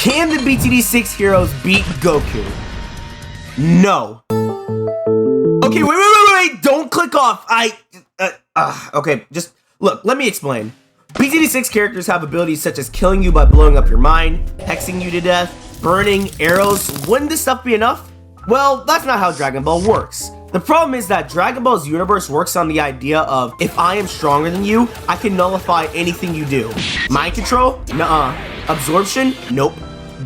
Can the BTD6 heroes beat Goku? No. Okay, wait, don't click off. Okay, just look, let me explain. BTD6 characters have abilities such as killing you by blowing up your mind, hexing you to death, burning, arrows. Wouldn't this stuff be enough? Well, that's not how Dragon Ball works. The problem is that Dragon Ball's universe works on the idea of, if I am stronger than you, I can nullify anything you do. Mind control? Nuh-uh. Absorption? Nope.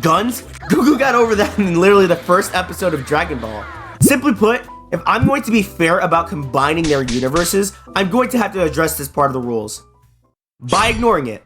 Guns? Goku got over that in literally the first episode of Dragon Ball. Simply put, if I'm going to be fair about combining their universes, I'm going to have to address this part of the rules by ignoring it.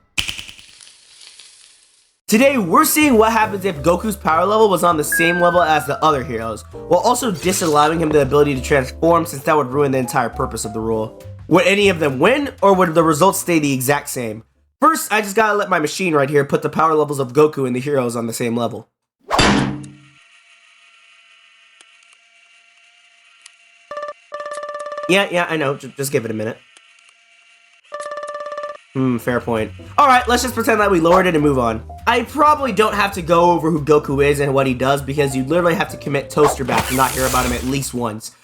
Today, we're seeing what happens if Goku's power level was on the same level as the other heroes, while also disallowing him the ability to transform, since that would ruin the entire purpose of the rule. Would any of them win, or would the results stay the exact same? First, I just gotta let my machine right here put the power levels of Goku and the heroes on the same level. Yeah, I know, just give it a minute. Fair point. Alright, let's just pretend that we lowered it and move on. I probably don't have to go over who Goku is and what he does, because you literally have to commit toaster back to not hear about him at least once.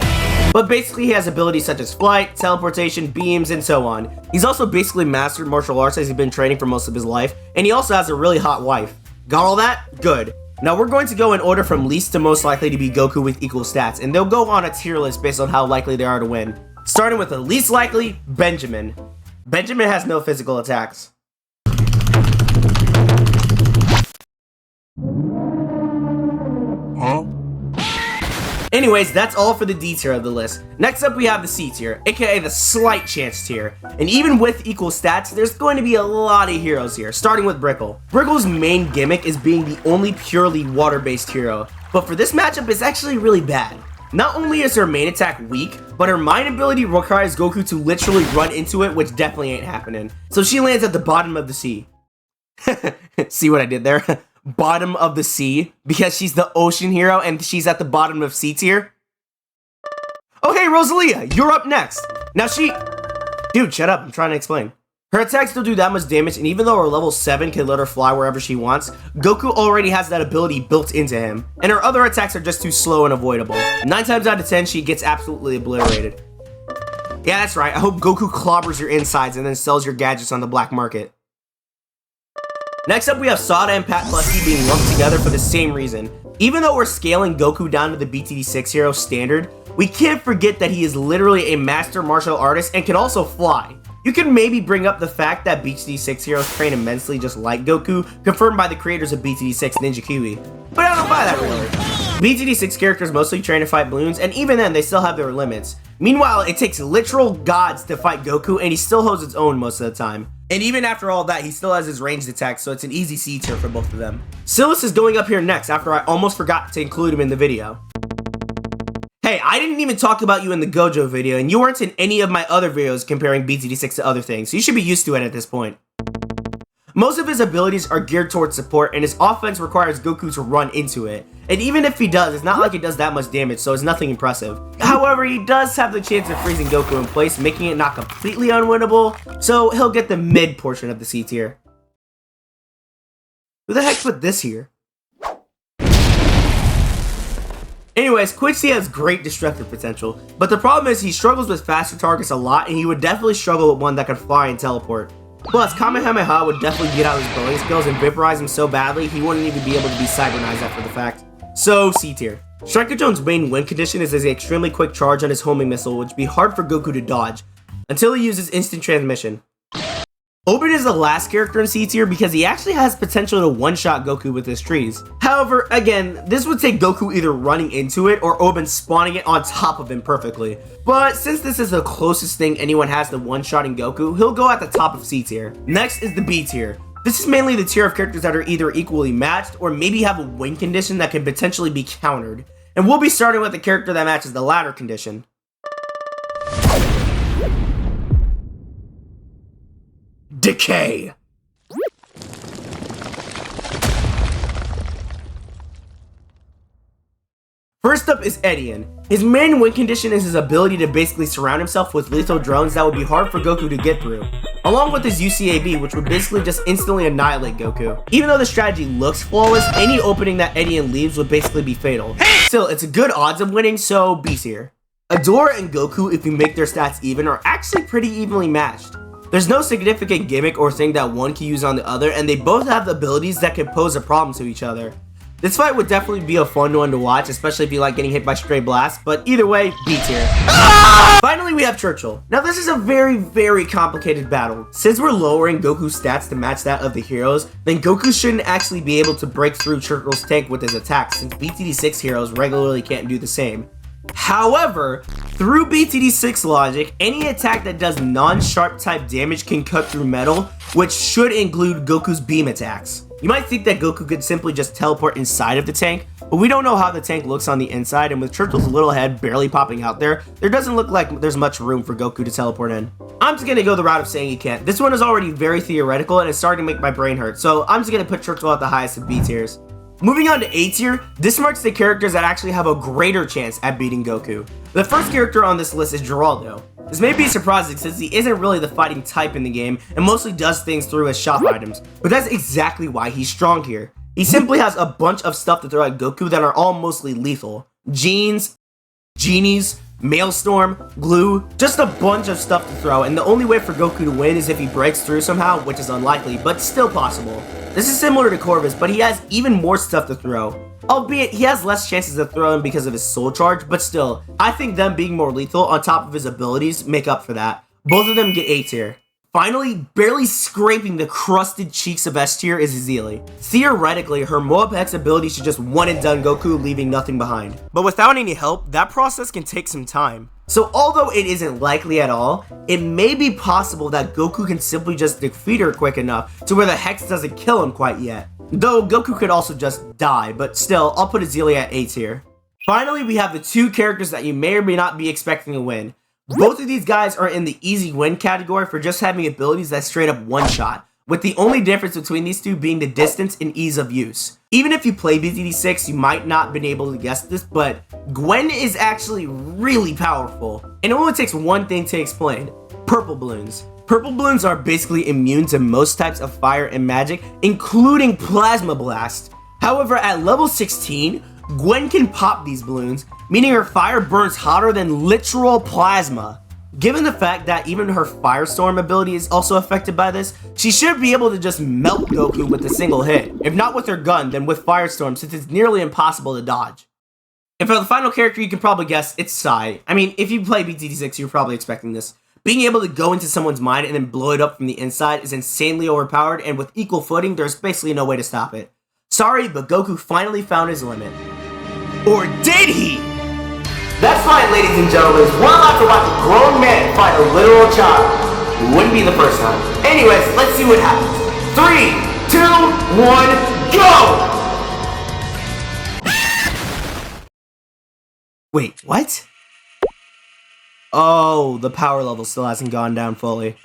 But basically he has abilities such as flight, teleportation, beams, and so on. He's also basically mastered martial arts as he's been training for most of his life, and he also has a really hot wife. Got all that? Good. Now we're going to go in order from least to most likely to be Goku with equal stats, and they'll go on a tier list based on how likely they are to win. Starting with the least likely, Benjamin. Benjamin has no physical attacks. Huh? Anyways, that's all for the D tier of the list. Next up we have the C tier, aka the slight chance tier. And even with equal stats, there's going to be a lot of heroes here, starting with Brickle. Brickle's main gimmick is being the only purely water-based hero, but for this matchup it's actually really bad. Not only is her main attack weak, but her mind ability requires Goku to literally run into it, which definitely ain't happening. So she lands at the bottom of the sea. See what I did there? Bottom of the sea, because she's the ocean hero and she's at the bottom of C tier. Oh hey, Rosalia, you're up next. Now Dude, shut up, I'm trying to explain. Her attacks don't do that much damage, and even though her level 7 can let her fly wherever she wants, Goku already has that ability built into him, and her other attacks are just too slow and avoidable. 9 times out of 10, she gets absolutely obliterated. Yeah, that's right, I hope Goku clobbers your insides and then sells your gadgets on the black market. Next up, we have Sada and Pat Lusky being lumped together for the same reason. Even though we're scaling Goku down to the BTD6 hero standard, we can't forget that he is literally a master martial artist and can also fly. You can maybe bring up the fact that BTD6 heroes train immensely just like Goku, confirmed by the creators of BTD6 Ninja Kiwi. But I don't buy that really. BTD6 characters mostly train to fight Bloons, and even then they still have their limits. Meanwhile, it takes literal gods to fight Goku, and he still holds its own most of the time. And even after all that, he still has his ranged attacks, so it's an easy C tier for both of them. Silas is going up here next after I almost forgot to include him in the video. Hey, I didn't even talk about you in the Gojo video, and you weren't in any of my other videos comparing BTD6 to other things, so you should be used to it at this point. Most of his abilities are geared towards support, and his offense requires Goku to run into it. And even if he does, it's not like it does that much damage, so it's nothing impressive. However, he does have the chance of freezing Goku in place, making it not completely unwinnable, so he'll get the mid portion of the C tier. Who the heck put this here? Anyways, Quincy has great destructive potential, but the problem is he struggles with faster targets a lot, and he would definitely struggle with one that could fly and teleport. Plus, Kamehameha would definitely get out his bowling skills and vaporize him so badly he wouldn't even be able to be cybernized after the fact. So, C tier. Striker Jones' main win condition is his extremely quick charge on his homing missile, which would be hard for Goku to dodge, until he uses instant transmission. Oben is the last character in C tier because he actually has potential to one-shot Goku with his trees. However, again, this would take Goku either running into it or Oben spawning it on top of him perfectly. But since this is the closest thing anyone has to one-shotting Goku, he'll go at the top of C tier. Next is the B tier. This is mainly the tier of characters that are either equally matched or maybe have a win condition that can potentially be countered. And we'll be starting with the character that matches the latter condition. Decay. First up is Edian. His main win condition is his ability to basically surround himself with lethal drones that would be hard for Goku to get through, along with his UCAB, which would basically just instantly annihilate Goku. Even though the strategy looks flawless, any opening that Edian leaves would basically be fatal. Still, it's a good odds of winning, so B tier. Adora and Goku, if you make their stats even, are actually pretty evenly matched. There's no significant gimmick or thing that one can use on the other, and they both have abilities that can pose a problem to each other. This fight would definitely be a fun one to watch, especially if you like getting hit by stray blasts, but either way, B tier. Finally, we have Churchill. Now, this is a very complicated battle. Since we're lowering Goku's stats to match that of the heroes, then Goku shouldn't actually be able to break through Churchill's tank with his attacks, since BTD6 heroes regularly can't do the same. However, through BTD6 logic, any attack that does non-sharp type damage can cut through metal, which should include Goku's beam attacks. You might think that Goku could simply just teleport inside of the tank, but we don't know how the tank looks on the inside, and with Churchill's little head barely popping out there doesn't look like there's much room for Goku to teleport in. I'm just gonna go the route of saying he can't. This one is already very theoretical and it's starting to make my brain hurt, so I'm just gonna put Churchill at the highest of B tiers. Moving on to A tier, this marks the characters that actually have a greater chance at beating Goku. The first character on this list is Geraldo. This may be surprising since he isn't really the fighting type in the game and mostly does things through his shop items, but that's exactly why he's strong here. He simply has a bunch of stuff to throw at Goku that are all mostly lethal. Genes, Genies, Maelstrom, Glue, just a bunch of stuff to throw, and the only way for Goku to win is if he breaks through somehow, which is unlikely, but still possible. This is similar to Corvus, but he has even more stuff to throw. Albeit, he has less chances to throw him because of his soul charge, but still, I think them being more lethal on top of his abilities make up for that. Both of them get A tier. Finally, barely scraping the crusted cheeks of S tier is Azili. Theoretically, her Moab X ability should just one and done Goku, leaving nothing behind. But without any help, that process can take some time. So although it isn't likely at all, it may be possible that Goku can simply just defeat her quick enough to where the Hex doesn't kill him quite yet. Though Goku could also just die, but still, I'll put Azili at A tier. Finally, we have the two characters that you may or may not be expecting to win. Both of these guys are in the easy win category for just having abilities that straight up one-shot, with the only difference between these two being the distance and ease of use. Even if you play BTD6, you might not have been able to guess this, but Gwen is actually really powerful, and it only takes one thing to explain: purple balloons. Purple balloons are basically immune to most types of fire and magic, including Plasma Blast. However, at level 16, Gwen can pop these balloons, meaning her fire burns hotter than literal plasma. Given the fact that even her Firestorm ability is also affected by this, she should be able to just melt Goku with a single hit. If not with her gun, then with Firestorm, since it's nearly impossible to dodge. And for the final character, you can probably guess it's Sai. I mean, if you play BTD6, you're probably expecting this. Being able to go into someone's mind and then blow it up from the inside is insanely overpowered, and with equal footing, there's basically no way to stop it. Sorry, but Goku finally found his limit. Or did he? That's right, ladies and gentlemen. We're about to watch a grown man fight a literal child. It wouldn't be the first time. Anyways, let's see what happens. 3, 2, 1, go! Wait, what? Oh, the power level still hasn't gone down fully.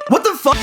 What the fuck?